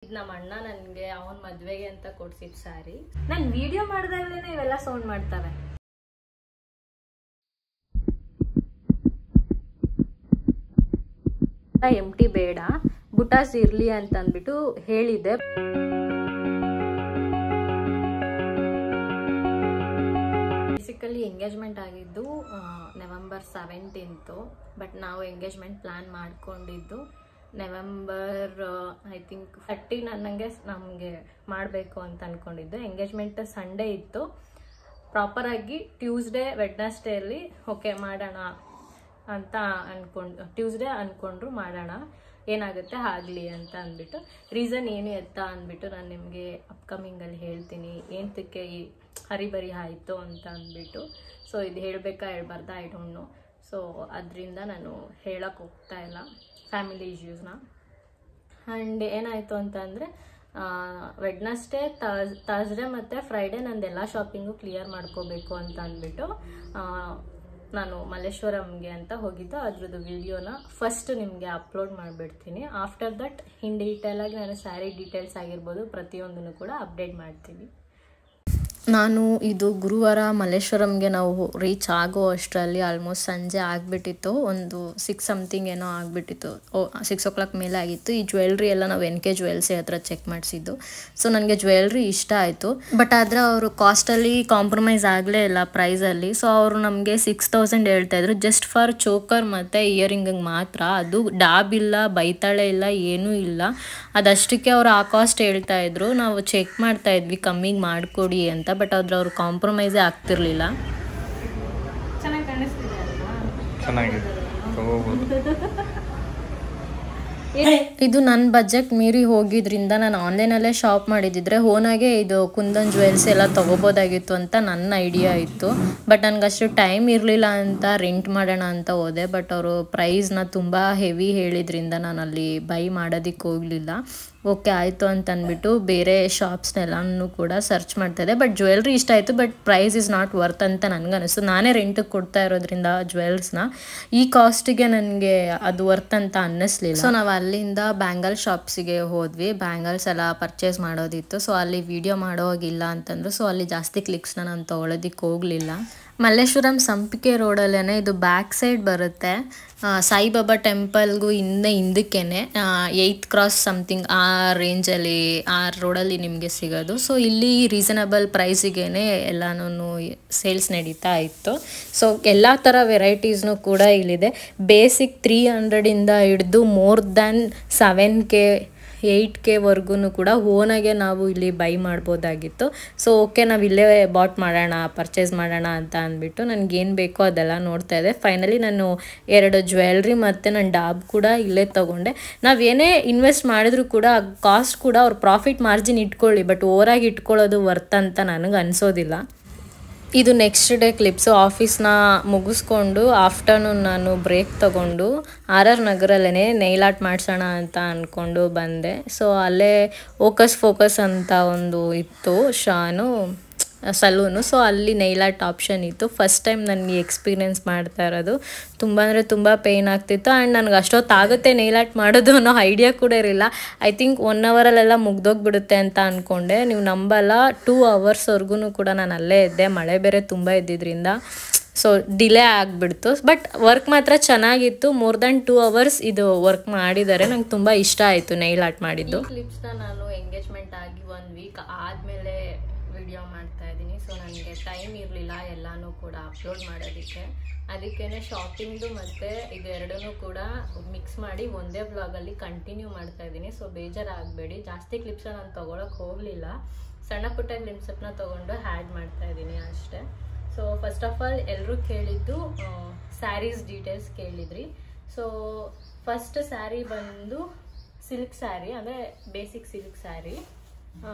ನಮ್ಮ ಅಣ್ಣ ನನಗೆ ಅವನ ಮದುವೆಗೆ ಅಂತ ಕೊಡ್ಸಿದ ಸಾರಿ. ನಾನು ವಿಡಿಯೋ ಮಾಡಿದಾಗಲೇ ಇವೆಲ್ಲ ಸೌಂಡ್ ಮಾಡ್ತವೆ. ಎಂಟಿ ಬೇಡ, ಬುಟಾಸ್ ಇರ್ಲಿ ಅಂತ ಅಂದ್ಬಿಟ್ಟು ಹೇಳಿದ್ದೆ. ಬೇಸಿಕಲಿ ಎಂಗೇಜ್ಮೆಂಟ್ ಆಗಿದ್ದು ನವೆಂಬರ್ 17th, ಬಟ್ ನಾವು ಎಂಗೇಜ್ಮೆಂಟ್ ಪ್ಲಾನ್ ಮಾಡ್ಕೊಂಡಿದ್ದು ನವೆಂಬರ್ ಐ ಥಿಂಕ್ 30 ನಮಗೆ ಮಾಡಬೇಕು ಅಂತ ಅಂದ್ಕೊಂಡಿದ್ದು. ಎಂಗೇಜ್ಮೆಂಟ್ ಸಂಡೇ ಇತ್ತು. ಪ್ರಾಪರಾಗಿ ಟ್ಯೂಸ್ಡೇ ವೆಡ್ನೆಸ್ಡೇಲಿ ಓಕೆ ಮಾಡೋಣ ಅಂತ ಟ್ಯೂಸ್ಡೇ ಅಂದ್ಕೊಂಡ್ರು ಮಾಡೋಣ, ಏನಾಗುತ್ತೆ ಆಗಲಿ ಅಂತ ಅಂದ್ಬಿಟ್ಟು. ರೀಸನ್ ಏನು ಎತ್ತ ಅಂದ್ಬಿಟ್ಟು ನಾನು ನಿಮಗೆ ಅಪ್ಕಮಿಂಗಲ್ಲಿ ಹೇಳ್ತೀನಿ, ಏನಕ್ಕೆ ಈ ಹರಿಬರಿ ಆಯಿತು ಅಂತ ಅಂದ್ಬಿಟ್ಟು. ಸೊ ಇದು ಹೇಳಬೇಕಾ ಹೇಳ್ಬಾರ್ದಾ ಐ ಡೋಂಟ್ ನೋ. ಸೊ ಅದರಿಂದ ನಾನು ಹೇಳಕ್ಕೆ ಹೋಗ್ತಾ ಇಲ್ಲ ಫ್ಯಾಮಿಲಿ ಇಶ್ಯೂಸ್ನ. ಆ್ಯಂಡ್ ಏನಾಯಿತು ಅಂತಂದರೆ ವೆಡ್ನೆಸ್ಡೇ, ಥರ್ಸ್ಡೇ ಮತ್ತು ಫ್ರೈಡೇ ನಂದೆಲ್ಲ ಶಾಪಿಂಗು ಕ್ಲಿಯರ್ ಮಾಡ್ಕೋಬೇಕು ಅಂತ ಅಂದ್ಬಿಟ್ಟು ನಾನು ಮಲ್ಲೇಶ್ವರಂಗೆ ಅಂತ ಹೋಗಿದ್ದು. ಅದ್ರದ್ದು ವಿಡಿಯೋನ ಫಸ್ಟ್ ನಿಮಗೆ ಅಪ್ಲೋಡ್ ಮಾಡಿಬಿಡ್ತೀನಿ. ಆಫ್ಟರ್ ದಟ್ ಇನ್ ಡೀಟೇಲಾಗಿ ನಾನು ಸ್ಯಾರಿ ಡೀಟೇಲ್ಸ್ ಆಗಿರ್ಬೋದು ಪ್ರತಿಯೊಂದನ್ನು ಕೂಡ ಅಪ್ಡೇಟ್ ಮಾಡ್ತೀನಿ. ನಾನು ಇದು ಗುರುವಾರ ಮಲ್ಲೇಶ್ವರಂಗೆ ನಾವು ರೀಚ್ ಆಗೋ ಅಷ್ಟರಲ್ಲಿ ಆಲ್ಮೋಸ್ಟ್ ಸಂಜೆ ಆಗಿಬಿಟ್ಟಿತ್ತು. ಒಂದು 6 ಸಮಥಿಂಗ್ ಏನೋ ಆಗಿಬಿಟ್ಟಿತ್ತು. 6 o'clock ಮೇಲೆ ಆಗಿತ್ತು. ಈ ಜ್ಯುವೆಲ್ರಿ ಎಲ್ಲ ನಾವು NK ಜ್ಯುವೆಲ್ಸಿ ಹತ್ರ ಚೆಕ್ ಮಾಡಿಸಿದ್ದು. ಸೊ ನನಗೆ ಜ್ಯುವೆಲ್ರಿ ಇಷ್ಟ ಆಯಿತು, ಬಟ್ ಆದರೆ ಅವರು ಕಾಸ್ಟಲ್ಲಿ ಕಾಂಪ್ರಮೈಸ್ ಆಗಲೇ ಇಲ್ಲ ಪ್ರೈಸಲ್ಲಿ. ಸೊ ಅವರು ನಮಗೆ 6000 ಹೇಳ್ತಾಯಿದ್ರು ಜಸ್ಟ್ ಫಾರ್ ಚೋಕರ್ ಮತ್ತು ಇಯರಿಂಗಿಗೆ ಮಾತ್ರ. ಅದು ಡಾಬ್ ಇಲ್ಲ, ಬೈತಾಳೆ ಇಲ್ಲ, ಏನೂ ಇಲ್ಲ. ಅದಷ್ಟಕ್ಕೆ ಅವರು ಆ ಕಾಸ್ಟ್ ಹೇಳ್ತಾಯಿದ್ರು. ನಾವು ಚೆಕ್ ಮಾಡ್ತಾಯಿದ್ವಿ ಕಮ್ಮಿಗೆ ಮಾಡಿಕೊಡಿ ಅಂತ, ಬಟ್ ಆದ್ರೆ ಅವರು ಕಾಂಪ್ರಮೈಸೇ ಆಗ್ತಿರ್ಲಿಲ್ಲ. ಚೆನ್ನಾಗಿ ಕಾಣಿಸ್ತಿದೆ ಅಲ್ವಾ? ಚೆನ್ನಾಗಿದೆ, ಇದು ನನ್ನ ಬಜೆಟ್ ಮೀರಿ ಹೋಗಿದ್ರಿಂದ ನಾನು ಆನ್ಲೈನಲ್ಲೇ ಶಾಪ್ ಮಾಡಿದ್ದಿದ್ರೆ ಓನಾಗೆ ಇದು ಕುಂದನ್ ಜ್ಯುವೆಲ್ಸ್ ಎಲ್ಲ ತೊಗೋಬೋದಾಗಿತ್ತು ಅಂತ ನನ್ನ ಐಡಿಯಾ ಇತ್ತು. ಬಟ್ ನನಗಷ್ಟು ಟೈಮ್ ಇರಲಿಲ್ಲ ಅಂತ ರೆಂಟ್ ಮಾಡೋಣ ಅಂತ ಹೋದೆ. ಬಟ್ ಅವರು ಪ್ರೈಸ್ನ ತುಂಬ ಹೆವಿ ಹೇಳಿದ್ರಿಂದ ನಾನು ಅಲ್ಲಿ ಬೈ ಮಾಡೋದಕ್ಕೆ ಹೋಗಲಿಲ್ಲ. ಓಕೆ ಆಯಿತು ಅಂತ ಅಂದ್ಬಿಟ್ಟು ಬೇರೆ ಶಾಪ್ಸ್ನೆಲ್ಲನೂ ಕೂಡ ಸರ್ಚ್ ಮಾಡ್ತಾಯಿದ್ದೆ. ಬಟ್ ಜ್ಯುವೆಲ್ರಿ ಇಷ್ಟ ಆಯಿತು, but price is not worth ಅಂತ ನನಗನ್ನಿಸ್ತು. ನಾನೇ ರೆಂಟಿಗೆ ಕೊಡ್ತಾ ಇರೋದ್ರಿಂದ ಜ್ಯುವೆಲ್ಸ್ನ ಈ ಕಾಸ್ಟಿಗೆ ನನಗೆ ಅದು ವರ್ತ್ ಅಂತ ಅನ್ನಿಸ್ಲಿಲ್ಲ. ಸೊ ನಾವು ಅಲ್ಲಿಂದ ಬ್ಯಾಂಗಲ್ ಶಾಪ್ಸಿಗೆ ಹೋದ್ವಿ. ಬ್ಯಾಂಗಲ್ಸ್ ಎಲ್ಲ ಪರ್ಚೇಸ್ ಮಾಡೋದಿತ್ತು. ಸೊ ಅಲ್ಲಿ ವಿಡಿಯೋ ಮಾಡೋಗಿಲ್ಲ ಅಂತಂದ್ರು. ಸೊ ಅಲ್ಲಿ ಜಾಸ್ತಿ ಕ್ಲಿಕ್ಸ್ನ ನಾನು ತೊಗೊಳೋದಕ್ಕೆ ಹೋಗಲಿಲ್ಲ. ಮಲ್ಲೇಶ್ವರಂ ಸಂಪಿಗೆ ರೋಡಲ್ಲೇ ಇದು ಬ್ಯಾಕ್ ಸೈಡ್ ಬರುತ್ತೆ. ಸಾಯಿಬಾಬಾ ಟೆಂಪಲ್ಗೂ ಹಿಂದಕ್ಕೇನೆ 8th ಕ್ರಾಸ್ ಸಮಥಿಂಗ್ ಆ ರೇಂಜಲ್ಲಿ ಆ ರೋಡಲ್ಲಿ ನಿಮಗೆ ಸಿಗೋದು. ಸೊ ಇಲ್ಲಿ ರೀಸನಬಲ್ ಪ್ರೈಸಿಗೇ ಎಲ್ಲನೂ ಸೇಲ್ಸ್ ನಡೀತಾ ಇತ್ತು. ಸೊ ಎಲ್ಲ ಥರ ವೆರೈಟೀಸ್ನೂ ಕೂಡ ಇಲ್ಲಿದೆ. ಬೇಸಿಕ್ 300ಇಂದ ಹಿಡಿದು ಮೋರ್ ದ್ಯಾನ್ 7K 8Kವರೆಗೂ ಕೂಡ ಓನಾಗೆ ನಾವು ಇಲ್ಲಿ ಬೈ ಮಾಡ್ಬೋದಾಗಿತ್ತು. ಸೊ ಓಕೆ ನಾವು ಇಲ್ಲೇ ಬಾಟ್ ಮಾಡೋಣ, ಪರ್ಚೇಸ್ ಮಾಡೋಣ ಅಂತ ಅಂದ್ಬಿಟ್ಟು ನನಗೇನು ಬೇಕೋ ಅದೆಲ್ಲ ನೋಡ್ತಾ ಇದ್ದೆ. ಫೈನಲಿ ನಾನು 2 ಜ್ಯುವೆಲ್ರಿ ಮತ್ತು ನನ್ನ ಡಾಬ್ ಕೂಡ ಇಲ್ಲೇ ತೊಗೊಂಡೆ. ನಾವೇನೇ ಇನ್ವೆಸ್ಟ್ ಮಾಡಿದ್ರು ಕೂಡ ಕಾಸ್ಟ್ ಕೂಡ ಅವ್ರು ಪ್ರಾಫಿಟ್ ಮಾರ್ಜಿನ್ ಇಟ್ಕೊಳ್ಳಿ, ಬಟ್ ಓವರಾಗಿ ಇಟ್ಕೊಳ್ಳೋದು ವರ್ತ್ ಅಂತ ನನಗೆ ಅನಿಸೋದಿಲ್ಲ. ಇದು ನೆಕ್ಸ್ಟ್ ಡೇ ಕ್ಲಿಪ್ಸು. ಆಫೀಸ್ನ ಮುಗಿಸ್ಕೊಂಡು ಆಫ್ಟರ್ನೂನ್ ನಾನು ಬ್ರೇಕ್ ತೊಗೊಂಡು RR ನಗರಲ್ಲೇ ನೈಲ್ ಆರ್ಟ್ ಮಾಡಿಸೋಣ ಅಂತ ಅಂದ್ಕೊಂಡು ಬಂದೆ. ಸೊ ಅಲ್ಲೇ ಫೋಕಸ್ ಅಂತ ಒಂದು ಇತ್ತು ಸಲೂನು. ಸೊ ಅಲ್ಲಿ ನೈಲ್ ಆರ್ಟ್ ಆಪ್ಷನ್ ಇತ್ತು. ಫಸ್ಟ್ ಟೈಮ್ ನನಗೆ ಎಕ್ಸ್ಪೀರಿಯೆನ್ಸ್ ಮಾಡ್ತಾ ಇರೋದು. ತುಂಬ ಅಂದರೆ ತುಂಬ ಪೇಯ್ನ್ ಆಗ್ತಿತ್ತು. ಆ್ಯಂಡ್ ನನಗೆ ಅಷ್ಟೊತ್ತಾಗುತ್ತೆ ನೈಲ್ ಆರ್ಟ್ ಮಾಡೋದು ಅನ್ನೋ ಐಡಿಯಾ ಕೂಡ ಇರಲಿಲ್ಲ. ಐ ಥಿಂಕ್ 1 ಅವರಲ್ಲೆಲ್ಲ ಮುಗ್ದೋಗ್ಬಿಡುತ್ತೆ ಅಂತ ಅಂದ್ಕೊಂಡೆ. ನೀವು ನಂಬಲ್ಲ, 2 ಅವರ್ಸ್ವರೆಗೂ ಕೂಡ ನಾನು ಅಲ್ಲೇ ಇದ್ದೆ. ಮಳೆ ಬೇರೆ ತುಂಬ ಇದ್ದಿದ್ದರಿಂದ ಸೊ ಡಿಲೇ ಆಗಿಬಿಡ್ತು. ಬಟ್ ವರ್ಕ್ ಮಾತ್ರ ಚೆನ್ನಾಗಿತ್ತು. ಮೋರ್ ದ್ಯಾನ್ 2 ಅವರ್ಸ್ ಇದು ವರ್ಕ್ ಮಾಡಿದ್ದಾರೆ. ನಂಗೆ ತುಂಬ ಇಷ್ಟ ಆಯಿತು ನೈಲ್ ಆರ್ಟ್ ಮಾಡಿದ್ದು. ಕ್ಲಿಪ್ಸ್ನ ನಾನು ಎಂಗೇಜ್ಮೆಂಟ್ ಆಗಿ 1 ವೀಕ್ ಆದಮೇಲೆ ವಿಡಿಯೋ ಮಾಡ್ತಾ ಇದ್ದೀನಿ. ಸೊ ನನಗೆ ಟೈಮ್ ಇರಲಿಲ್ಲ ಎಲ್ಲನೂ ಕೂಡ ಅಪ್ಲೋಡ್ ಮಾಡೋದಕ್ಕೆ. ಅದಕ್ಕೇ ಶಾಪಿಂಗ್ದು ಮತ್ತು ಇದು ಎರಡನ್ನೂ ಕೂಡ ಮಿಕ್ಸ್ ಮಾಡಿ ಒಂದೇ ವ್ಲಾಗಲ್ಲಿ ಕಂಟಿನ್ಯೂ ಮಾಡ್ತಾ ಇದ್ದೀನಿ. ಸೊ ಬೇಜಾರಾಗಬೇಡಿ. ಜಾಸ್ತಿ ಕ್ಲಿಪ್ಸ್ನ ನಾನು ತೊಗೊಳಕ್ಕೆ ಹೋಗಲಿಲ್ಲ. ಸಣ್ಣ ಪುಟ್ಟ ಕ್ಲಿಪ್ಸನ್ನ ತೊಗೊಂಡು ಆ್ಯಡ್ ಮಾಡ್ತಾ ಇದ್ದೀನಿ ಅಷ್ಟೇ. ಸೊ ಫಸ್ಟ್ ಆಫ್ ಆಲ್ ಎಲ್ಲರೂ ಕೇಳಿದ್ದು ಸ್ಯಾರೀಸ್ ಡೀಟೇಲ್ಸ್ ಕೇಳಿದ್ರಿ. ಸೊ ಫಸ್ಟ್ ಸ್ಯಾರಿ ಬಂದು ಸಿಲ್ಕ್ ಸ್ಯಾರಿ, ಅಂದರೆ ಬೇಸಿಕ್ ಸಿಲ್ಕ್ ಸ್ಯಾರಿ.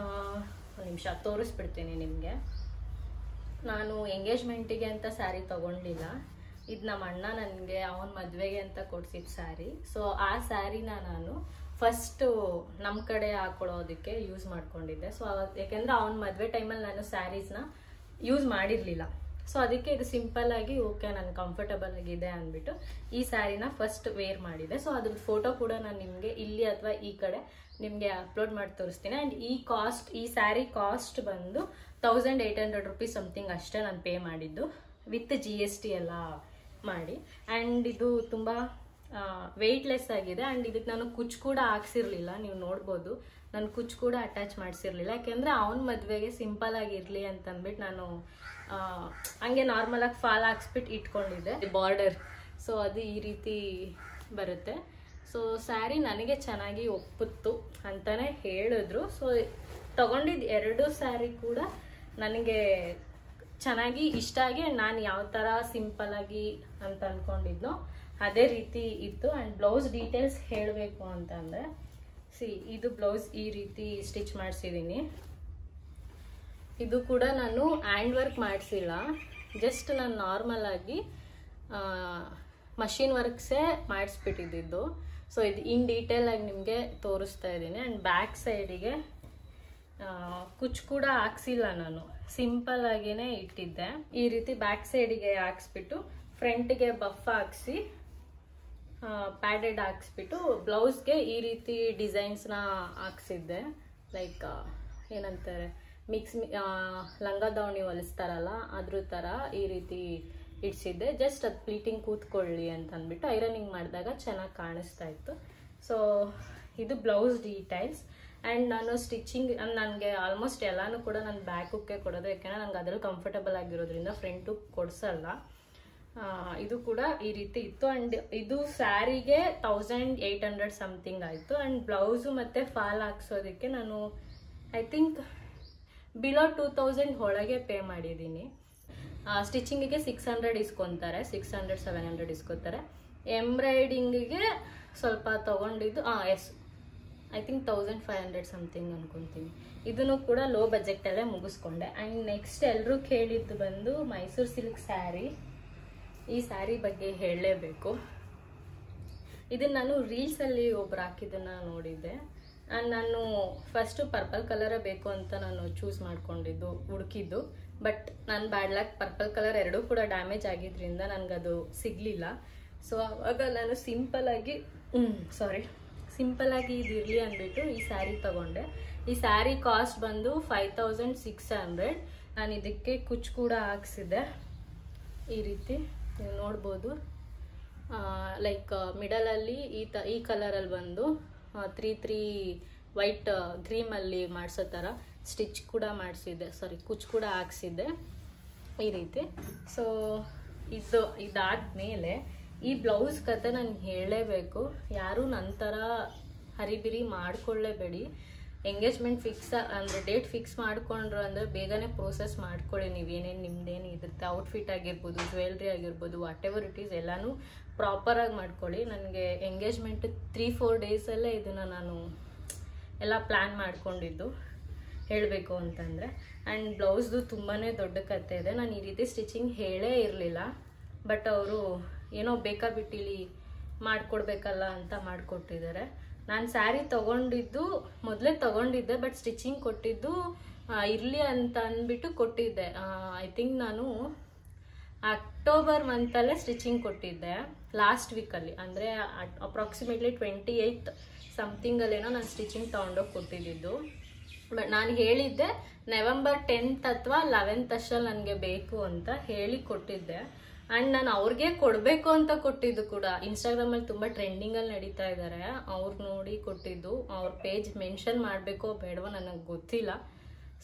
ಒಂದು ನಿಮಿಷ ತೋರಿಸ್ಬಿಡ್ತೀನಿ ನಿಮಗೆ. ನಾನು ಎಂಗೇಜ್ಮೆಂಟಿಗೆ ಅಂತ ಸ್ಯಾರಿ ತೊಗೊಂಡಿಲ್ಲ. ಇದು ನಮ್ಮ ಅಣ್ಣ ನನಗೆ ಅವನ ಮದುವೆಗೆ ಅಂತ ಕೊಡ್ಸಿದ ಸ್ಯಾರಿ. ಸೊ ಆ ಸ್ಯಾರಿನ ನಾನು ಫಸ್ಟು ನಮ್ಮ ಕಡೆ ಹಾಕೊಳ್ಳೋದಕ್ಕೆ ಯೂಸ್ ಮಾಡ್ಕೊಂಡಿದ್ದೆ. ಸೊ ಯಾಕೆಂದರೆ ಅವನ ಮದುವೆ ಟೈಮಲ್ಲಿ ನಾನು ಸ್ಯಾರೀಸ್ನ ಯೂಸ್ ಮಾಡಿರಲಿಲ್ಲ. ಸೊ ಅದಕ್ಕೆ ಇದು ಸಿಂಪಲ್ ಆಗಿ ಓಕೆ ನಾನು ಕಂಫರ್ಟಬಲ್ ಆಗಿದೆ ಅಂದ್ಬಿಟ್ಟು ಈ ಸ್ಯಾರಿನ ಫಸ್ಟ್ ವೇರ್ ಮಾಡಿದೆ. ಸೊ ಅದ್ರ ಫೋಟೋ ಕೂಡ ನಾನು ನಿಮಗೆ ಇಲ್ಲಿ ಅಥವಾ ಈ ಕಡೆ ನಿಮಗೆ ಅಪ್ಲೋಡ್ ಮಾಡಿ ತೋರಿಸ್ತೀನಿ. ಆ್ಯಂಡ್ ಈ ಸ್ಯಾರಿ ಕಾಸ್ಟ್ ಬಂದು 1800 ರುಪೀಸ್ ಸಮಥಿಂಗ್ ಅಷ್ಟೇ ನಾನು ಪೇ ಮಾಡಿದ್ದು, ವಿತ್ GST ಎಲ್ಲ ಮಾಡಿ. ಆ್ಯಂಡ್ ಇದು ತುಂಬ ವೆಯ್ಟ್ಲೆಸ್ ಆಗಿದೆ. ಆ್ಯಂಡ್ ಇದಕ್ಕೆ ನಾನು ಕುಚ್ಚು ಕೂಡ ಹಾಕ್ಸಿರ್ಲಿಲ್ಲ, ನೀವು ನೋಡ್ಬೋದು. ನಾನು ಕುಚ್ಚು ಕೂಡ ಅಟ್ಯಾಚ್ ಮಾಡಿಸಿರ್ಲಿಲ್ಲ, ಯಾಕೆಂದರೆ ಅವನ ಮದುವೆಗೆ ಸಿಂಪಲ್ ಆಗಿರಲಿ ಅಂತ ಅಂದ್ಬಿಟ್ಟು ನಾನು ಹಂಗೆ ನಾರ್ಮಲಾಗಿ ಫಾಲ್ ಹಾಕ್ಸ್ಬಿಟ್ಟು ಇಟ್ಕೊಂಡಿದ್ದೆ ಬಾರ್ಡರ್. ಸೊ ಅದು ಈ ರೀತಿ ಬರುತ್ತೆ. ಸೊ ಸ್ಯಾರಿ ನನಗೆ ಚೆನ್ನಾಗಿ ಒಪ್ಪಿತ್ತು ಅಂತಲೇ ಹೇಳಿದ್ರು. ಸೊ ತಗೊಂಡಿದ್ದು 2 ಸ್ಯಾರಿ ಕೂಡ ನನಗೆ ಚೆನ್ನಾಗಿ ಇಷ್ಟ ಆಗಿ, ನಾನು ಯಾವ ಥರ ಸಿಂಪಲ್ಲಾಗಿ ಅಂತ ಅಂದ್ಕೊಂಡಿದ್ನೋ ಅದೇ ರೀತಿ ಇತ್ತು. ಆ್ಯಂಡ್ ಬ್ಲೌಸ್ ಡೀಟೇಲ್ಸ್ ಹೇಳಬೇಕು ಅಂತಂದರೆ, ಇದು ಬ್ಲೌಸ್ ಈ ರೀತಿ ಸ್ಟಿಚ್ ಮಾಡಿಸಿದ್ದೀನಿ. ಇದು ಕೂಡ ನಾನು ಹ್ಯಾಂಡ್ ವರ್ಕ್ ಮಾಡಿಸಿಲ್ಲ, ಜಸ್ಟ್ ನಾನು ನಾರ್ಮಲ್ ಆಗಿ ಮಷಿನ್ ವರ್ಕ್ಸೇ ಮಾಡಿಸ್ಬಿಟ್ಟಿದ್ದು. ಸೊ ಇದು ಇನ್ ಡೀಟೇಲ್ ಆಗಿ ನಿಮಗೆ ತೋರಿಸ್ತಾ ಇದ್ದೀನಿ. ಆ್ಯಂಡ್ ಬ್ಯಾಕ್ ಸೈಡಿಗೆ ಕುಚ್ಚು ಕೂಡ ಹಾಕ್ಸಿಲ್ಲ, ನಾನು ಸಿಂಪಲ್ ಆಗಿನೇ ಇಟ್ಟಿದ್ದೆ. ಈ ರೀತಿ ಬ್ಯಾಕ್ ಸೈಡಿಗೆ ಹಾಕ್ಸ್ಬಿಟ್ಟು ಫ್ರಂಟ್ಗೆ ಬಫ್ ಹಾಕ್ಸಿ ಪ್ಯಾಡೆಡ್ ಹಾಕ್ಸ್ಬಿಟ್ಟು ಬ್ಲೌಸ್ಗೆ ಈ ರೀತಿ ಡಿಸೈನ್ಸ್ನ ಹಾಕ್ಸಿದ್ದೆ. ಲೈಕ್ ಏನಂತಾರೆ, ಮಿಕ್ಸ್ ಲಂಗ ದಾವಣಿ ಹೊಲಿಸ್ತಾರಲ್ಲ ಅದ್ರ ಥರ ಈ ರೀತಿ ಇಡ್ಸಿದ್ದೆ. ಜಸ್ಟ್ ಅದು ಪ್ಲೀಟಿಂಗ್ ಕೂತ್ಕೊಳ್ಳಿ ಅಂತ ಅಂದ್ಬಿಟ್ಟು ಐರನಿಂಗ್ ಮಾಡಿದಾಗ ಚೆನ್ನಾಗಿ ಕಾಣಿಸ್ತಾ ಇತ್ತು. ಸೊ ಇದು ಬ್ಲೌಸ್ ಡೀಟೈಲ್ಸ್. ಆ್ಯಂಡ್ ನಾನು ಸ್ಟಿಚಿಂಗ್ ನನಗೆ ಆಲ್ಮೋಸ್ಟ್ ಎಲ್ಲಾನು ಕೂಡ ನಾನು ಬ್ಯಾಕ್ ಹುಕ್ಕೆ ಕೊಡೋದು, ಯಾಕೆಂದರೆ ನಂಗೆ ಅದ್ರಲ್ಲಿ ಕಂಫರ್ಟಬಲ್ ಆಗಿರೋದ್ರಿಂದ ಫ್ರಂಟ್ ಹುಕ್ ಕೊಡಿಸಲ್ಲ. ಇದು ಕೂಡ ಈ ರೀತಿ ಇತ್ತು. ಆ್ಯಂಡ್ ಇದು ಸ್ಯಾರಿಗೆ 1800 ಸಮಥಿಂಗ್ ಆಯಿತು. ಆ್ಯಂಡ್ ಬ್ಲೌಸು ಮತ್ತು ಫಾಲ್ ಹಾಕ್ಸೋದಕ್ಕೆ ನಾನು ಐ ಥಿಂಕ್ ಬಿಲೋ 2000 ಒಳಗೆ ಪೇ ಮಾಡಿದ್ದೀನಿ. ಸ್ಟಿಚಿಂಗಿಗೆ 600 ಇಸ್ಕೊತಾರೆ, 600-700 ಇಸ್ಕೊತಾರೆ. ಎಂಬ್ರಾಯ್ಡಿಂಗಿಗೆ ಸ್ವಲ್ಪ ತೊಗೊಂಡಿದ್ದು ಐ ಥಿಂಕ್ 1500 ಸಮಥಿಂಗ್ ಅನ್ಕೊತೀನಿ. ಇದನ್ನು ಕೂಡ ಲೋ ಬಜೆಟಲ್ಲೇ ಮುಗಿಸ್ಕೊಂಡೆ. ಆ್ಯಂಡ್ ನೆಕ್ಸ್ಟ್ ಎಲ್ಲರೂ ಕೇಳಿದ್ದು ಬಂದು ಮೈಸೂರು ಸಿಲ್ಕ್ ಸ್ಯಾರಿ. ಈ ಸ್ಯಾರಿ ಬಗ್ಗೆ ಹೇಳಲೇಬೇಕು. ಇದನ್ನು ನಾನು ರೀಲ್ಸಲ್ಲಿ ಒಬ್ರು ಹಾಕಿದ್ದನ್ನು ನೋಡಿದ್ದೆ. ಆ್ಯಂಡ್ ನಾನು ಫಸ್ಟು ಪರ್ಪಲ್ ಕಲರೇ ಬೇಕು ಅಂತ ನಾನು ಚೂಸ್ ಮಾಡ್ಕೊಂಡಿದ್ದು, ಹುಡುಕಿದ್ದು. ಬಟ್ ನಾನು ಬ್ಯಾಡ್ ಲಕ್ ಪರ್ಪಲ್ ಕಲರ್ ಎರಡೂ ಕೂಡ ಡ್ಯಾಮೇಜ್ ಆಗಿದ್ರಿಂದ ನನಗದು ಸಿಗಲಿಲ್ಲ. ಸೊ ಆವಾಗ ನಾನು ಸಿಂಪಲ್ಲಾಗಿ ಇದಿರಲಿ ಅಂದ್ಬಿಟ್ಟು ಈ ಸ್ಯಾರಿ ತೊಗೊಂಡೆ. ಈ ಸ್ಯಾರಿ ಕಾಸ್ಟ್ ಬಂದು 5600. ನಾನು ಇದಕ್ಕೆ ಕುಚ್ಚು ಕೂಡ ಹಾಕ್ಸಿದ್ದೆ. ಈ ರೀತಿ ನೀವು ನೋಡ್ಬೋದು. ಲೈಕ್ ಮಿಡಲಲ್ಲಿ ಈ ಕಲರಲ್ಲಿ ಬಂದು 3 ವೈಟ್ ಕ್ರೀಮಲ್ಲಿ ಮಾಡಿಸೋ ಥರ ಸ್ಟಿಚ್ ಕೂಡ ಮಾಡಿಸಿದ್ದೆ, ಕುಚ್ಚು ಕೂಡ ಹಾಕ್ಸಿದ್ದೆ ಈ ರೀತಿ. ಸೊ ಇದಾದ್ಮೇಲೆ ಈ ಬ್ಲೌಸ್ ಕತೆ ನಾನು ಹೇಳಲೇಬೇಕು. ಯಾರು ನಂತರ ಹರಿಬಿರಿ ಮಾಡ್ಕೊಳ್ಳೇಬೇಡಿ. ಎಂಗೇಜ್ಮೆಂಟ್ ಫಿಕ್ಸ್ ಅಂದರೆ ಡೇಟ್ ಫಿಕ್ಸ್ ಮಾಡಿಕೊಂಡ್ರು ಅಂದರೆ ಬೇಗನೆ ಪ್ರೋಸೆಸ್ ಮಾಡ್ಕೊಳ್ಳಿ. ನೀವೇನೇನು ನಿಮ್ದೇನು ಇರುತ್ತೆ, ಔಟ್ಫಿಟ್ ಆಗಿರ್ಬೋದು, ಜ್ಯುವೆಲ್ರಿ ಆಗಿರ್ಬೋದು, ವಾಟ್ ಎವರ್ ಇಟ್ ಈಸ್ ಎಲ್ಲನೂ ಪ್ರಾಪರಾಗಿ ಮಾಡ್ಕೊಳ್ಳಿ. ನನಗೆ ಎಂಗೇಜ್ಮೆಂಟ್ 3-4 ಡೇಸಲ್ಲೇ ಇದನ್ನು ನಾನು ಎಲ್ಲ ಪ್ಲ್ಯಾನ್ ಮಾಡ್ಕೊಂಡಿದ್ದು ಹೇಳಬೇಕು ಅಂತಂದರೆ. ಆ್ಯಂಡ್ ಬ್ಲೌಸ್ದು ತುಂಬಾ ದೊಡ್ಡ ಕತೆ ಇದೆ. ನಾನು ಈ ರೀತಿ ಸ್ಟಿಚಿಂಗ್ ಹೇಳೇ ಇರಲಿಲ್ಲ, ಬಟ್ ಅವರು ಏನೋ ಬೇಕಾಬಿಟ್ಟಿಲಿ ಮಾಡಿಕೊಡ್ಬೇಕಲ್ಲ ಅಂತ ಮಾಡಿಕೊಟ್ಟಿದ್ದಾರೆ. ನಾನು ಸ್ಯಾರಿ ಮೊದಲೇ ತೊಗೊಂಡಿದ್ದೆ, ಬಟ್ ಸ್ಟಿಚಿಂಗ್ ಕೊಟ್ಟಿದ್ದು ಇರಲಿ ಅಂತ ಅಂದ್ಬಿಟ್ಟು ಕೊಟ್ಟಿದ್ದೆ. ಐ ಥಿಂಕ್ ನಾನು ಅಕ್ಟೋಬರ್ ಮಂತಲ್ಲೇ ಸ್ಟಿಚಿಂಗ್ ಕೊಟ್ಟಿದ್ದೆ, ಲಾಸ್ಟ್ ವೀಕಲ್ಲಿ. ಅಂದರೆ ಅಪ್ರಾಕ್ಸಿಮೇಟ್ಲಿ 28 ಸಮಥಿಂಗಲ್ಲೇನೋ ನಾನು ಸ್ಟಿಚಿಂಗ್ ತೊಗೊಂಡೋಗಿ ಕೊಟ್ಟಿದ್ದು. ಬಟ್ ನಾನು ಹೇಳಿದ್ದೆ ನವೆಂಬರ್ 10th ಅಥವಾ 11th ಅಷ್ಟರಲ್ಲಿ ನನಗೆ ಬೇಕು ಅಂತ ಹೇಳಿ ಕೊಟ್ಟಿದ್ದೆ. ಆ್ಯಂಡ್ ನಾನು ಅವ್ರಿಗೆ ಕೊಡಬೇಕು ಅಂತ ಕೊಟ್ಟಿದ್ದು ಕೂಡ. ಇನ್ಸ್ಟಾಗ್ರಾಮಲ್ಲಿ ತುಂಬ ಟ್ರೆಂಡಿಂಗಲ್ಲಿ ನಡೀತಾ ಇದ್ದಾರೆ, ಅವ್ರು ನೋಡಿ ಕೊಟ್ಟಿದ್ದು. ಅವ್ರ ಪೇಜ್ ಮೆನ್ಷನ್ ಮಾಡಬೇಕೋ ಬೇಡವೋ ನನಗೆ ಗೊತ್ತಿಲ್ಲ.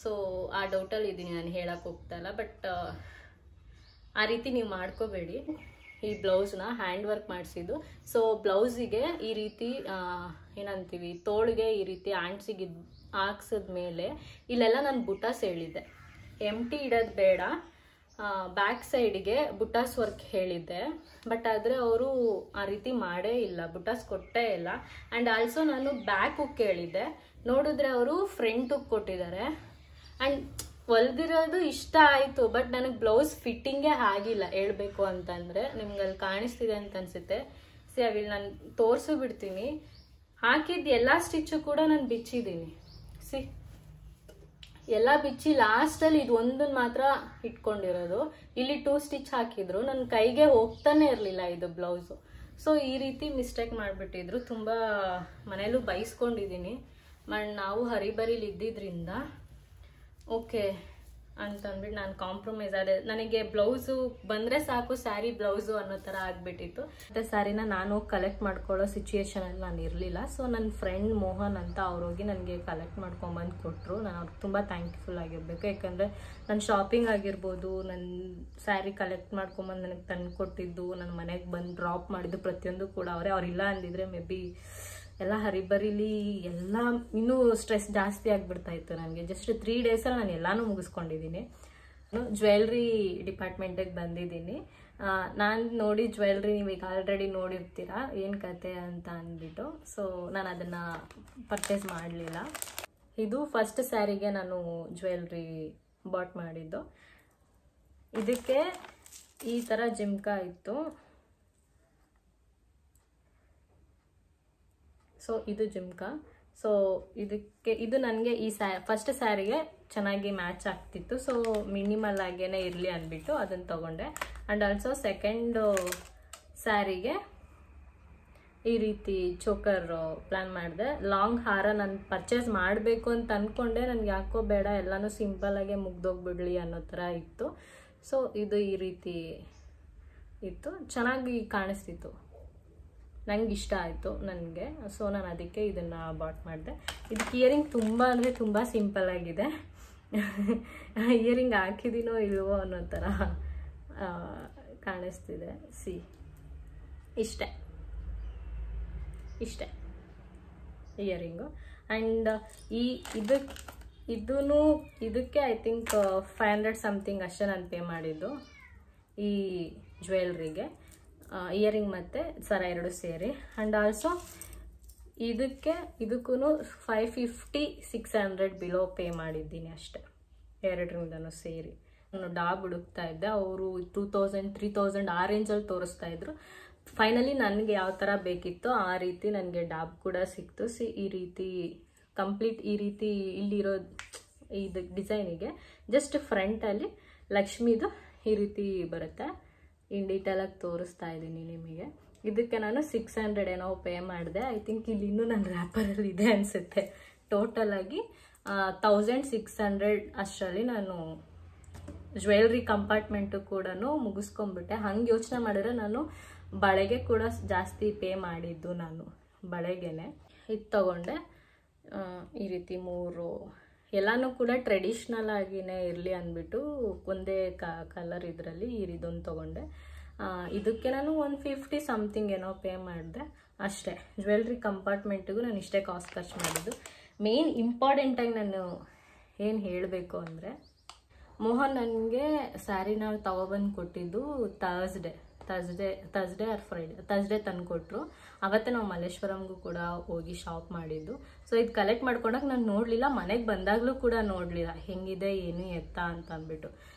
ಸೊ ಆ ಡೌಟಲ್ಲಿ ಇದ್ದೀನಿ, ನಾನು ಹೇಳಕ್ಕೆ ಹೋಗ್ತಾ ಇಲ್ಲ. ಬಟ್ ಆ ರೀತಿ ನೀವು ಮಾಡ್ಕೋಬೇಡಿ. ಈ ಬ್ಲೌಸ್ನ ಹ್ಯಾಂಡ್ ವರ್ಕ್ ಮಾಡಿಸಿದ್ದು. ಸೊ ಬ್ಲೌಸಿಗೆ ಈ ರೀತಿ ಏನಂತೀವಿ, ತೋಳಿಗೆ ಈ ರೀತಿ ಹ್ಯಾಂಡ್ಸಿಗೆ ಹಾಕ್ಸಿದ್ಮೇಲೆ ಇಲ್ಲೆಲ್ಲ ನಾನು ಬುಟಾಸ್ ಹೇಳಿದ್ದೆ, ಎಂಟಿ ಇಡೋದು ಬೇಡ, ಬ್ಯಾಕ್ ಸೈಡಿಗೆ ಬುಟಾಸ್ ವರ್ಕ್ ಹೇಳಿದ್ದೆ. ಬಟ್ ಆದರೆ ಅವರು ಆ ರೀತಿ ಮಾಡೇ ಇಲ್ಲ, ಬುಟಾಸ್ ಕೊಟ್ಟೇ ಇಲ್ಲ. ಆ್ಯಂಡ್ ಆಲ್ಸೋ ನಾನು ಬ್ಯಾಕ್ ಹುಕ್ ಹೇಳಿದ್ದೆ, ನೋಡಿದ್ರೆ ಅವರು ಫ್ರಂಟ್ ಹುಕ್ ಕೊಟ್ಟಿದ್ದಾರೆ. ಆ್ಯಂಡ್ ಹೊಲ್ದಿರೋದು ಇಷ್ಟ ಆಯಿತು, ಬಟ್ ನನಗೆ ಬ್ಲೌಸ್ ಫಿಟ್ಟಿಂಗೇ ಆಗಿಲ್ಲ ಹೇಳಬೇಕು ಅಂತಂದರೆ. ನಿಮ್ಗೆ ಅಲ್ಲಿ ಕಾಣಿಸ್ತಿದೆ ಅಂತ ಅನಿಸುತ್ತೆ. ಅಲ್ಲಿ ನಾನು ತೋರಿಸು ಬಿಡ್ತೀನಿ. ಹಾಕಿದ್ದು ಎಲ್ಲ ಸ್ಟಿಚ್ಚು ಕೂಡ ನಾನು ಬಿಚ್ಚಿದ್ದೀನಿ. ಎಲ್ಲ ಬಿಚ್ಚಿ ಲಾಸ್ಟಲ್ಲಿ ಇದು ಒಂದನ್ನು ಮಾತ್ರ ಇಟ್ಕೊಂಡಿರೋದು. ಇಲ್ಲಿ 2 ಸ್ಟಿಚ್ ಹಾಕಿದ್ರು, ನನ್ನ ಕೈಗೆ ಹೋಗ್ತಾನೆ ಇರಲಿಲ್ಲ ಇದು ಬ್ಲೌಸು. ಸೊ ಈ ರೀತಿ ಮಿಸ್ಟೇಕ್ ಮಾಡಿಬಿಟ್ಟಿದ್ರು. ತುಂಬ ಮನೇಲೂ ಬೈಸ್ಕೊಂಡಿದ್ದೀನಿ. ನಾವು ಹರಿಬರಿಲಿ ಇದ್ದಿದ್ರಿಂದ ಓಕೆ ಅಂತಂದ್ಬಿಟ್ಟು ನಾನು ಕಾಂಪ್ರಮೈಸ್ ಆದೆ. ನನಗೆ ಬ್ಲೌಸು ಬಂದರೆ ಸಾಕು ಸ್ಯಾರಿ ಬ್ಲೌಸು ಅನ್ನೋ ಥರ ಆಗಿಬಿಟ್ಟಿತ್ತು. ಮತ್ತು ಸ್ಯಾರಿನ ನಾನು ಕಲೆಕ್ಟ್ ಮಾಡ್ಕೊಳ್ಳೋ ಸಿಚುಯೇಷನಲ್ಲಿ ನಾನು ಇರಲಿಲ್ಲ. ಸೊ ನನ್ನ ಫ್ರೆಂಡ್ ಮೋಹನ್ ಅಂತ ಅವ್ರೋಗಿ ನನಗೆ ಕಲೆಕ್ಟ್ ಮಾಡ್ಕೊಂಬಂದು ಕೊಟ್ಟರು. ನಾನು ಅವ್ರಿಗೆ ತುಂಬ ಥ್ಯಾಂಕ್ಫುಲ್ ಆಗಿರಬೇಕು. ಯಾಕಂದರೆ ನನ್ನ ಶಾಪಿಂಗ್ ಆಗಿರ್ಬೋದು, ನನ್ನ ಸ್ಯಾರಿ ಕಲೆಕ್ಟ್ ಮಾಡ್ಕೊಂಬಂದು ನನಗೆ ತಂದು ಕೊಟ್ಟಿದ್ದು, ನನ್ನ ಮನೆಗೆ ಬಂದು ಡ್ರಾಪ್ ಮಾಡಿದ್ದು ಪ್ರತಿಯೊಂದು ಕೂಡ ಅವ್ರಿಲ್ಲ ಅಂದಿದ್ರೆ ಮೇ ಬಿ ಎಲ್ಲ ಹರಿಬರಿಲಿ ಎಲ್ಲ ಇನ್ನೂ ಸ್ಟ್ರೆಸ್ ಜಾಸ್ತಿ ಆಗಿಬಿಡ್ತಾ ಇತ್ತು ನನಗೆ. ಜಸ್ಟ್ 3 ಡೇಸಲ್ಲಿ ನಾನು ಎಲ್ಲನೂ ಮುಗಿಸ್ಕೊಂಡಿದ್ದೀನಿ. ಜ್ಯುವೆಲ್ರಿ ಡಿಪಾರ್ಟ್ಮೆಂಟಿಗೆ ಬಂದಿದ್ದೀನಿ. ನಾನು ನೋಡಿ ಜ್ಯುವೆಲ್ರಿ ನೀವೀಗ ಆಲ್ರೆಡಿ ನೋಡಿರ್ತೀರಾ ಏನು ಕತೆ ಅಂತ ಅಂದ್ಬಿಟ್ಟು. ಸೊ ನಾನು ಅದನ್ನು ಪರ್ಚೇಸ್ ಮಾಡಲಿಲ್ಲ. ಇದು ಫಸ್ಟ್ ಸ್ಯಾರಿಗೆ ನಾನು ಜ್ಯುವೆಲ್ರಿ ಬಾಟ್ ಮಾಡಿದ್ದು. ಇದಕ್ಕೆ ಈ ಥರ ಜಿಮ್ಕಾ ಇತ್ತು. ಸೊ ಇದು ಜಿಮ್ಕಾ. ಸೊ ಇದು ನನಗೆ ಈ ಫಸ್ಟ್ ಸ್ಯಾರಿಗೆ ಚೆನ್ನಾಗಿ ಮ್ಯಾಚ್ ಆಗ್ತಿತ್ತು. ಸೊ ಮಿನಿಮಲ್ ಆಗೇನೆ ಇರಲಿ ಅಂದ್ಬಿಟ್ಟು ಅದನ್ನು ತೊಗೊಂಡೆ. ಆ್ಯಂಡ್ ಆಲ್ಸೋ ಸೆಕೆಂಡ್ ಸ್ಯಾರಿಗೆ ಈ ರೀತಿ ಚೋಕರ್ ಪ್ಲ್ಯಾನ್ ಮಾಡಿದೆ. ಲಾಂಗ್ ಹಾರ ನಾನು ಪರ್ಚೇಸ್ ಮಾಡಬೇಕು ಅಂತ ಅಂದ್ಕೊಂಡೆ. ನನಗೆ ಯಾಕೋ ಬೇಡ, ಎಲ್ಲನೂ ಸಿಂಪಲ್ಲಾಗೆ ಮುಗ್ದೋಗ್ಬಿಡ್ಲಿ ಅನ್ನೋ ಥರ ಇತ್ತು. ಸೊ ಇದು ಈ ರೀತಿ ಇತ್ತು, ಚೆನ್ನಾಗಿ ಕಾಣಿಸ್ತಿತ್ತು, ನಂಗೆ ಇಷ್ಟ ಆಯಿತು ನನಗೆ. ಸೊ ನಾನು ಅದಕ್ಕೆ ಇದನ್ನು ಬಾಟ್ ಮಾಡಿದೆ. ಇದಕ್ಕೆ ಇಯರಿಂಗ್ ತುಂಬ ಅಂದರೆ ತುಂಬ ಸಿಂಪಲ್ ಆಗಿದೆ. ಇಯರಿಂಗ್ ಹಾಕಿದ್ದೀನೋ ಇಲ್ವೋ ಅನ್ನೋ ಥರ ಕಾಣಿಸ್ತಿದೆ. ಇಷ್ಟೇ ಇಯರಿಂಗು. ಆ್ಯಂಡ್ ಇದಕ್ಕೆ ಐ ಥಿಂಕ್ 500 ಸಮಥಿಂಗ್ ಅಷ್ಟೇ ನಾನು ಪೇ ಮಾಡಿದ್ದು ಈ ಜ್ಯುವೆಲ್ರಿಗೆ, ಇಯರಿಂಗ್ ಮತ್ತು ಸರ 2 ಸೇರಿ. ಆ್ಯಂಡ್ ಆಲ್ಸೋ ಇದಕ್ಕೂ 550-600 ಬಿಲೋ ಪೇ ಮಾಡಿದ್ದೀನಿ ಅಷ್ಟೆ, 2ರಿಂದನೂ ಸೇರಿ. ನಾನು ಡಾಬ್ ಹುಡುಕ್ತಾ ಇದ್ದೆ, ಅವರು 2000-3000 ಆ ರೇಂಜಲ್ಲಿ ತೋರಿಸ್ತಾ ಇದ್ರು. ಫೈನಲಿ ನನಗೆ ಯಾವ ಥರ ಬೇಕಿತ್ತೋ ಆ ರೀತಿ ನನಗೆ ಡಾಬ್ ಕೂಡ ಸಿಕ್ತು. ಈ ರೀತಿ ಕಂಪ್ಲೀಟ್ ಈ ರೀತಿ ಇಲ್ಲಿರೋ ಇದು ಡಿಸೈನಿಗೆ ಜಸ್ಟ್ ಫ್ರಂಟಲ್ಲಿ ಲಕ್ಷ್ಮೀದು ಈ ರೀತಿ ಬರುತ್ತೆ. ಇನ್ ಡೀಟೇಲಾಗಿ ತೋರಿಸ್ತಾ ಇದ್ದೀನಿ ನಿಮಗೆ. ಇದಕ್ಕೆ ನಾನು 600 ಏನೋ ಪೇ ಮಾಡಿದೆ. ಐ ಥಿಂಕ್ ಇಲ್ಲಿ ಇನ್ನೂ ನನ್ನ ರ್ಯಾಪರಲ್ಲಿ ಇದೆ ಅನಿಸುತ್ತೆ. ಟೋಟಲಾಗಿ 1600 ಅಷ್ಟರಲ್ಲಿ ನಾನು ಜ್ಯುವೆಲ್ರಿ ಕಂಪಾರ್ಟ್ಮೆಂಟು ಕೂಡ ಮುಗಿಸ್ಕೊಂಡ್ಬಿಟ್ಟೆ. ಹಂಗೆ ಯೋಚನೆ ಮಾಡಿದ್ರೆ ನಾನು ಬಳೆಗೆ ಕೂಡ ಜಾಸ್ತಿ ಪೇ ಮಾಡಿದ್ದು. ನಾನು ಬಳೆಗೇನೆ ಇದು ತಗೊಂಡೆ. ಈ ರೀತಿ 3 ಎಲ್ಲನೂ ಕೂಡ ಟ್ರೆಡಿಷ್ನಲ್ ಆಗಿನೇ ಇರಲಿ ಅಂದ್ಬಿಟ್ಟು ಒಂದೇ ಕಲರ್ ಇದರಲ್ಲಿ ಇದೊಂದು ತೊಗೊಂಡೆ. ಇದಕ್ಕೆ ನಾನು 150 ಸಮಥಿಂಗ್ ಏನೋ ಪೇ ಮಾಡಿದೆ ಅಷ್ಟೇ. ಜ್ಯುವೆಲ್ರಿ ಕಂಪಾರ್ಟ್ಮೆಂಟಿಗೂ ನಾನು ಇಷ್ಟೇ ಕಾಸ್ಟ್ ಖರ್ಚು ಮಾಡಿದ್ದು. ಮೇನ್ ಇಂಪಾರ್ಟೆಂಟಾಗಿ ನಾನು ಏನು ಹೇಳಬೇಕು ಅಂದರೆ, ಮೋಹನ್ ನನಗೆ ಸ್ಯಾರಿನ ತಗೊಬಂದು ಕೊಟ್ಟಿದ್ದು ಥರ್ಸ್ಡೇ ಆರ್ ಫ್ರೈಡೆ, ಥರ್ಸ್ಡೇ ತಂದು ಕೊಟ್ಟರು. ಅವತ್ತೇ ನಾವು ಮಲ್ಲೇಶ್ವರಂಗೂ ಕೂಡ ಹೋಗಿ ಶಾಪ್ ಮಾಡಿದ್ದು. ಸೊ ಇದು ಕಲೆಕ್ಟ್ ಮಾಡ್ಕೊಂಡಾಗ ನಾನು ನೋಡಲಿಲ್ಲ, ಮನೆಗೆ ಬಂದಾಗಲೂ ಕೂಡ ನೋಡಲಿಲ್ಲ ಹೆಂಗಿದೆ ಏನು ಎತ್ತ ಅಂತ ಅಂದ್ಬಿಟ್ಟು.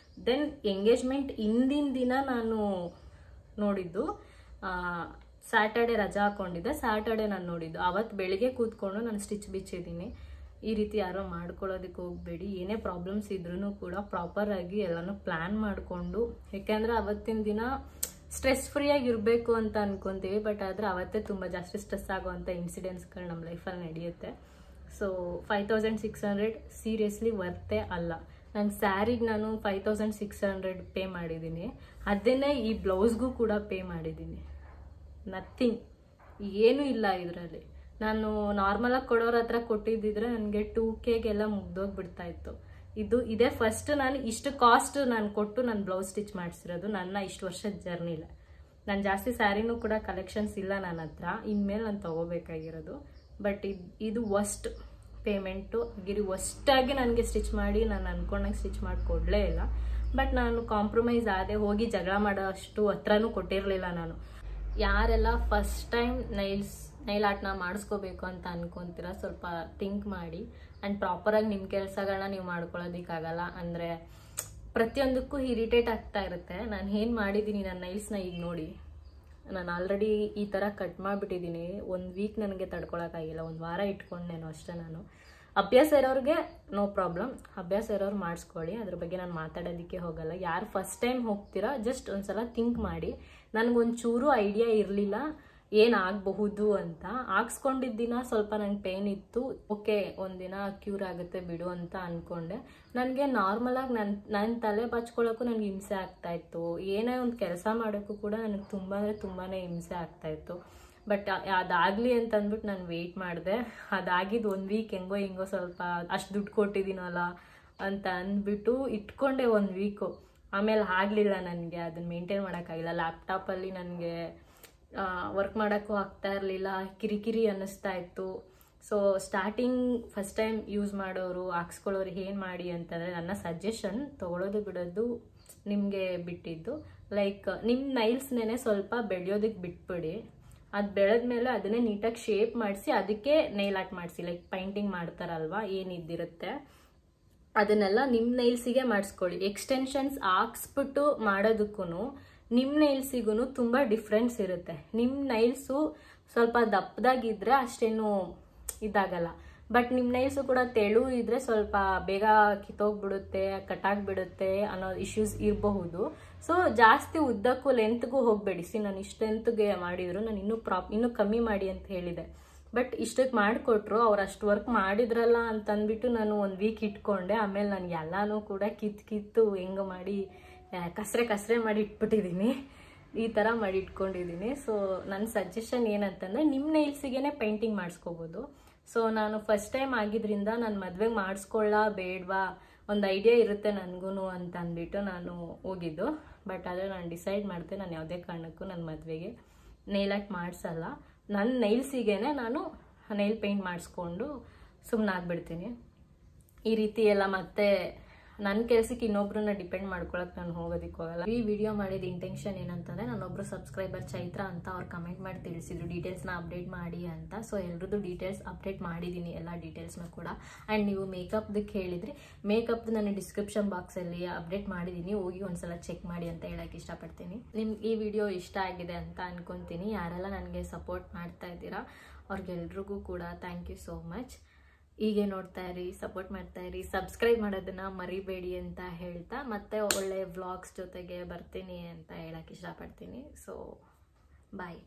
ದೆನ್ ಎಂಗೇಜ್ಮೆಂಟ್ ಹಿಂದಿನ ದಿನ ನಾನು ನೋಡಿದ್ದು, ಸ್ಯಾಟರ್ಡೆ ರಜಾ ಹಾಕ್ಕೊಂಡಿದ್ದೆ, ಸ್ಯಾಟರ್ಡೆ ನಾನು ನೋಡಿದ್ದು. ಅವತ್ತು ಬೆಳಿಗ್ಗೆ ಕೂತ್ಕೊಂಡು ನಾನು ಸ್ಟಿಚ್ ಬಿಚ್ಚಿದ್ದೀನಿ. ಈ ರೀತಿ ಯಾರೋ ಮಾಡ್ಕೊಳ್ಳೋದಕ್ಕೆ ಹೋಗಬೇಡಿ. ಏನೇ ಪ್ರಾಬ್ಲಮ್ಸ್ ಇದ್ರೂ ಕೂಡ ಪ್ರಾಪರಾಗಿ ಎಲ್ಲನೂ ಪ್ಲ್ಯಾನ್ ಮಾಡಿಕೊಂಡು, ಯಾಕೆಂದರೆ ಅವತ್ತಿನ ದಿನ ಸ್ಟ್ರೆಸ್ ಫ್ರೀಯಾಗಿ ಇರಬೇಕು ಅಂತ ಅನ್ಕೊತೀವಿ. ಬಟ್ ಆದರೆ ಅವತ್ತೇ ತುಂಬ ಜಾಸ್ತಿ ಸ್ಟ್ರೆಸ್ ಆಗೋವಂಥ ಇನ್ಸಿಡೆಂಟ್ಸ್ಗಳು ನಮ್ಮ ಲೈಫಲ್ಲಿ ನಡೆಯುತ್ತೆ. ಸೊ 5600 ಸೀರಿಯಸ್ಲಿ ವರ್ತೆ ಅಲ್ಲ. ನನ್ನ ಸ್ಯಾರಿಗೆ ನಾನು 5600 ಪೇ ಮಾಡಿದ್ದೀನಿ. ಅದನ್ನೇ ಈ ಬ್ಲೌಸ್ಗೂ ಕೂಡ ಪೇ ಮಾಡಿದ್ದೀನಿ. ನಥಿಂಗ್, ಏನೂ ಇಲ್ಲ ಇದರಲ್ಲಿ. ನಾನು ನಾರ್ಮಲಾಗಿ ಕೊಡೋರ ಹತ್ರ ಕೊಟ್ಟಿದ್ದಿದ್ರೆ ನನಗೆ 2Kಗೆಲ್ಲ ಮುಗ್ದೋಗ್ಬಿಡ್ತಾ ಇತ್ತು. ಇದೇ ಫಸ್ಟ್ ನಾನು ಇಷ್ಟು ಕಾಸ್ಟ್ ನಾನು ಕೊಟ್ಟು ನಾನು ಬ್ಲೌಸ್ ಸ್ಟಿಚ್ ಮಾಡಿಸಿರೋದು ನನ್ನ ಇಷ್ಟು ವರ್ಷದ ಜರ್ನಿಲ್ಲ. ನಾನು ಜಾಸ್ತಿ ಸ್ಯಾರಿನೂ ಕೂಡ ಕಲೆಕ್ಷನ್ಸ್ ಇಲ್ಲ ನನ್ನ ಹತ್ರ, ಇನ್ಮೇಲೆ ನಾನು ತೊಗೋಬೇಕಾಗಿರೋದು. ಬಟ್ ಇದು ವರ್ಸ್ಟ್ ಪೇಮೆಂಟು ವರ್ಸ್ಟಾಗಿ ನನಗೆ ಸ್ಟಿಚ್ ಮಾಡಿ ನಾನು ಅಂದ್ಕೊಂಡಂಗೆ ಸ್ಟಿಚ್ ಮಾಡಿ ಕೊಡಲೇ ಇಲ್ಲ. ಬಟ್ ನಾನು ಕಾಂಪ್ರಮೈಸ್ ಆದೆ, ಹೋಗಿ ಜಗಳ ಮಾಡೋ ಅಷ್ಟು ಹತ್ರನೂ ಕೊಟ್ಟಿರಲಿಲ್ಲ ನಾನು. ಯಾರೆಲ್ಲ ಫಸ್ಟ್ ಟೈಮ್ ನೈಲ್ ಆರ್ಟ್ನ ಮಾಡಿಸ್ಕೋಬೇಕು ಅಂತ ಅನ್ಕೊತೀರ, ಸ್ವಲ್ಪ ಥಿಂಕ್ ಮಾಡಿ. ಆ್ಯಂಡ್ ಪ್ರಾಪರಾಗಿ ನಿಮ್ಮ ಕೆಲಸಗಳನ್ನ ನೀವು ಮಾಡ್ಕೊಳ್ಳೋದಕ್ಕಾಗಲ್ಲ. ಅಂದರೆ ಪ್ರತಿಯೊಂದಕ್ಕೂ ಇರಿಟೇಟ್ ಆಗ್ತಾ ಇರುತ್ತೆ. ನಾನು ಏನು ಮಾಡಿದ್ದೀನಿ ನನ್ನ ನೈಲ್ಸ್ನ ಈಗ ನೋಡಿ. ನಾನು ಆಲ್ರೆಡಿ ಈ ಥರ ಕಟ್ ಮಾಡಿಬಿಟ್ಟಿದ್ದೀನಿ. 1 ವೀಕ್ ನನಗೆ ತಡ್ಕೊಳಕ್ಕಾಗಿಲ್ಲ, 1 ವಾರ ಇಟ್ಕೊಂಡೇನೋ ಅಷ್ಟೇ. ನಾನು ಅಭ್ಯಾಸ ಇರೋರಿಗೆ ನೋ ಪ್ರಾಬ್ಲಮ್, ಅಭ್ಯಾಸ ಇರೋರು ಮಾಡಿಸ್ಕೊಳ್ಳಿ, ಅದ್ರ ಬಗ್ಗೆ ನಾನು ಮಾತಾಡೋದಕ್ಕೆ ಹೋಗಲ್ಲ. ಯಾರು ಫಸ್ಟ್ ಟೈಮ್ ಹೋಗ್ತೀರಾ ಜಸ್ಟ್ ಒಂದ್ಸಲ ಥಿಂಕ್ ಮಾಡಿ. ನನಗೊಂಚೂರು ಐಡಿಯಾ ಇರಲಿಲ್ಲ. ಏನಾಗಬಹುದು ಅಂತ. ಹಾಕ್ಸ್ಕೊಂಡಿದ್ದ ದಿನ ಸ್ವಲ್ಪ ನಂಗೆ ಪೇನ್ ಇತ್ತು, ಓಕೆ ಒಂದಿನ ಕ್ಯೂರ್ ಆಗುತ್ತೆ ಬಿಡು ಅಂತ ಅಂದ್ಕೊಂಡೆ. ನನಗೆ ನಾರ್ಮಲಾಗಿ ನನ್ನ ತಲೆ ಬಚ್ಕೊಳ್ಳೋಕ್ಕೂ ನನಗೆ ಹಿಂಸೆ ಆಗ್ತಾಯಿತ್ತು, ಏನೇ ಒಂದು ಕೆಲಸ ಮಾಡೋಕ್ಕೂ ಕೂಡ ನನಗೆ ತುಂಬಾ ಹಿಂಸೆ ಆಗ್ತಾಯಿತ್ತು. ಬಟ್ ಅದಾಗಲಿ ಅಂತ ಅಂದ್ಬಿಟ್ಟು ನಾನು ವೆಯ್ಟ್ ಮಾಡಿದೆ. ಅದಾಗಿದ್ದು 1 ವೀಕ್ ಹೆಂಗೋ ಸ್ವಲ್ಪ ಅಷ್ಟು ದುಡ್ಡು ಕೊಟ್ಟಿದ್ದೀನಲ್ಲ ಅಂತ ಅಂದ್ಬಿಟ್ಟು ಇಟ್ಕೊಂಡೆ 1 ವೀಕು. ಆಮೇಲೆ ಆಗಲಿಲ್ಲ, ನನಗೆ ಅದನ್ನು ಮೇಂಟೈನ್ ಮಾಡೋಕ್ಕಾಗಿಲ್ಲ. ಲ್ಯಾಪ್ಟಾಪಲ್ಲಿ ನನಗೆ ವರ್ಕ್ ಮಾಡೋಕ್ಕೂ ಆಗ್ತಾ ಇರಲಿಲ್ಲ, ಕಿರಿಕಿರಿ ಅನ್ನಿಸ್ತಾ ಇತ್ತು. So starting first time use ಮಾಡೋರು ಹಾಕ್ಸ್ಕೊಳ್ಳೋರು ಏನು ಮಾಡಿ ಅಂತಂದರೆ, ನನ್ನ ಸಜೆಷನ್ ತೊಗೊಳೋದು ಬಿಡೋದು ನಿಮಗೆ ಬಿಟ್ಟಿದ್ದು. ಲೈಕ್ ನಿಮ್ಮ ನೈಲ್ಸ್ನೇ ಸ್ವಲ್ಪ ಬೆಳೆಯೋದಕ್ಕೆ ಬಿಟ್ಬಿಡಿ. ಅದು ಬೆಳೆದ್ಮೇಲೆ ಅದನ್ನೇ ನೀಟಾಗಿ ಶೇಪ್ ಮಾಡಿಸಿ ಅದಕ್ಕೆ ನೈಲ್ ಆರ್ಟ್ ಮಾಡಿಸಿ. ಲೈಕ್ ಪೈಂಟಿಂಗ್ ಮಾಡ್ತಾರಲ್ವ, ಏನಿದ್ದಿರುತ್ತೆ ಅದನ್ನೆಲ್ಲ ನಿಮ್ಮ ನೈಲ್ಸಿಗೆ ಮಾಡಿಸ್ಕೊಳ್ಳಿ. ಎಕ್ಸ್ಟೆನ್ಷನ್ಸ್ ಹಾಕ್ಸ್ಬಿಟ್ಟು ಮಾಡೋದಕ್ಕೂ ನಿಮ್ಮ ನೈಲ್ಸಿಗೂ ತುಂಬ ಡಿಫ್ರೆನ್ಸ್ ಇರುತ್ತೆ. ನಿಮ್ಮ ನೈಲ್ಸು ಸ್ವಲ್ಪ ದಪ್ಪದಾಗಿದ್ದರೆ ಅಷ್ಟೇನು ಇದಾಗಲ್ಲ, ಬಟ್ ನಿಮ್ಮ ನೈಲ್ಸು ಕೂಡ ತೆಳು ಇದ್ದರೆ ಸ್ವಲ್ಪ ಬೇಗ ಕಿತ್ತೋಗ್ಬಿಡುತ್ತೆ, ಕಟ್ಟಾಗ್ಬಿಡುತ್ತೆ ಅನ್ನೋ ಇಶ್ಯೂಸ್ ಇರಬಹುದು. ಸೊ ಜಾಸ್ತಿ ಉದ್ದಕ್ಕೂ ಲೆಂತ್ಗೂ ಹೋಗಬೇಡಿ. ನಾನು ಇಷ್ಟು ಲೆಂತ್ಗೆ ಮಾಡಿದ್ರು, ನಾನು ಇನ್ನೂ ಕಮ್ಮಿ ಮಾಡಿ ಅಂತ ಹೇಳಿದೆ, ಬಟ್ ಇಷ್ಟಕ್ಕೆ ಮಾಡಿಕೊಟ್ರು. ಅವ್ರು ಅಷ್ಟು ವರ್ಕ್ ಮಾಡಿದ್ರಲ್ಲ ಅಂತಂದ್ಬಿಟ್ಟು ನಾನು 1 ವೀಕ್ ಇಟ್ಕೊಂಡೆ. ಆಮೇಲೆ ನಾನು ಎಲ್ಲನೂ ಕೂಡ ಕಿತ್ತು ಹೆಂಗೆ ಮಾಡಿ ಕಸರೆ ಮಾಡಿ ಇಟ್ಬಿಟ್ಟಿದ್ದೀನಿ, ಈ ಥರ ಮಾಡಿ ಇಟ್ಕೊಂಡಿದ್ದೀನಿ. ಸೊ ನನ್ನ ಸಜೆಷನ್ ಏನಂತಂದರೆ, ನಿಮ್ಮ ನೈಲ್ಸಿಗೆ ಪೇಂಟಿಂಗ್ ಮಾಡಿಸ್ಕೋಬೋದು. ಸೊ ನಾನು ಫಸ್ಟ್ ಟೈಮ್ ಆಗಿದ್ರಿಂದ ನಾನು ಮದುವೆಗೆ ಮಾಡಿಸ್ಕೊಳ್ಳ ಬೇಡವಾ ಒಂದು ಐಡಿಯಾ ಇರುತ್ತೆ ನನಗೂ ಅಂತ ಅಂದ್ಬಿಟ್ಟು ನಾನು ಹೋಗಿದ್ದು. ಬಟ್ ಆದರೆ ನಾನು ಡಿಸೈಡ್ ಮಾಡಿದೆ, ನಾನು ಯಾವುದೇ ಕಾರಣಕ್ಕೂ ನನ್ನ ಮದುವೆಗೆ ನೈಲ್ ಆರ್ಟ್ ಮಾಡಿಸಲ್ಲ. ನನ್ನ ನೈಲ್ಸಿಗೆ ನಾನು ನೈಲ್ ಪೇಂಟ್ ಮಾಡಿಸ್ಕೊಂಡು ಸುಮ್ಮನಾಗ್ಬಿಡ್ತೀನಿ. ಈ ರೀತಿ ಎಲ್ಲ ಮತ್ತೆ ನನ್ನ ಕೆಲಸಕ್ಕೆ ಇನ್ನೊಬ್ರನ್ನ ಡಿಪೆಂಡ್ ಮಾಡ್ಕೊಳಕ್ಕೆ ನಾನು ಹೋಗೋದಕ್ಕೆ ಹೋಗಲ್ಲ. ಈ ವಿಡಿಯೋ ಮಾಡಿದ ಇಂಟೆನ್ಷನ್ ಏನಂತಂದರೆ, ನನ್ನೊಬ್ಬರು ಸಬ್ಸ್ಕ್ರೈಬರ್ ಚೈತ್ರ ಅಂತ ಅವ್ರು ಕಮೆಂಟ್ ಮಾಡಿ ತಿಳಿಸಿದ್ರು ಡೀಟೇಲ್ಸ್ನ ಅಪ್ಡೇಟ್ ಮಾಡಿ ಅಂತ. ಸೊ ಎಲ್ರದ್ದು ಡೀಟೇಲ್ಸ್ ಅಪ್ಡೇಟ್ ಮಾಡಿದ್ದೀನಿ, ಎಲ್ಲ ಡೀಟೇಲ್ಸ್ನ ಕೂಡ. ಆ್ಯಂಡ್ ನೀವು ಮೇಕಪ್ದಕ್ಕೆ ಹೇಳಿದ್ರಿ, ಮೇಕಪ್ದು ನಾನು ಡಿಸ್ಕ್ರಿಪ್ಷನ್ ಬಾಕ್ಸಲ್ಲಿ ಅಪ್ಡೇಟ್ ಮಾಡಿದ್ದೀನಿ, ಹೋಗಿ ಒಂದ್ಸಲ ಚೆಕ್ ಮಾಡಿ ಅಂತ ಹೇಳಕ್ಕೆ ಇಷ್ಟಪಡ್ತೀನಿ. ನಿಮ್ಗೆ ಈ ವಿಡಿಯೋ ಇಷ್ಟ ಆಗಿದೆ ಅಂತ ಅನ್ಕೊತೀನಿ. ಯಾರೆಲ್ಲ ನನಗೆ ಸಪೋರ್ಟ್ ಮಾಡ್ತಾ ಇದ್ದೀರಾ ಅವ್ರಿಗೆಲ್ರಿಗೂ ಕೂಡ ಥ್ಯಾಂಕ್ ಯು ಸೋ ಮಚ್. ಹೀಗೆ ನೋಡ್ತಾ ಇರಿ, ಸಪೋರ್ಟ್ ಮಾಡ್ತಾ ಇರಿ, ಸಬ್ಸ್ಕ್ರೈಬ್ ಮಾಡೋದನ್ನ ಮರಿಬೇಡಿ ಅಂತ ಹೇಳ್ತಾ, ಮತ್ತೆ ಒಳ್ಳೆ ವ್ಲಾಗ್ಸ್ ಜೊತೆಗೆ ಬರ್ತೀನಿ ಅಂತ ಹೇಳಕ್ಕೆ ಇಷ್ಟಪಡ್ತೀನಿ. ಸೊ ಬಾಯ್.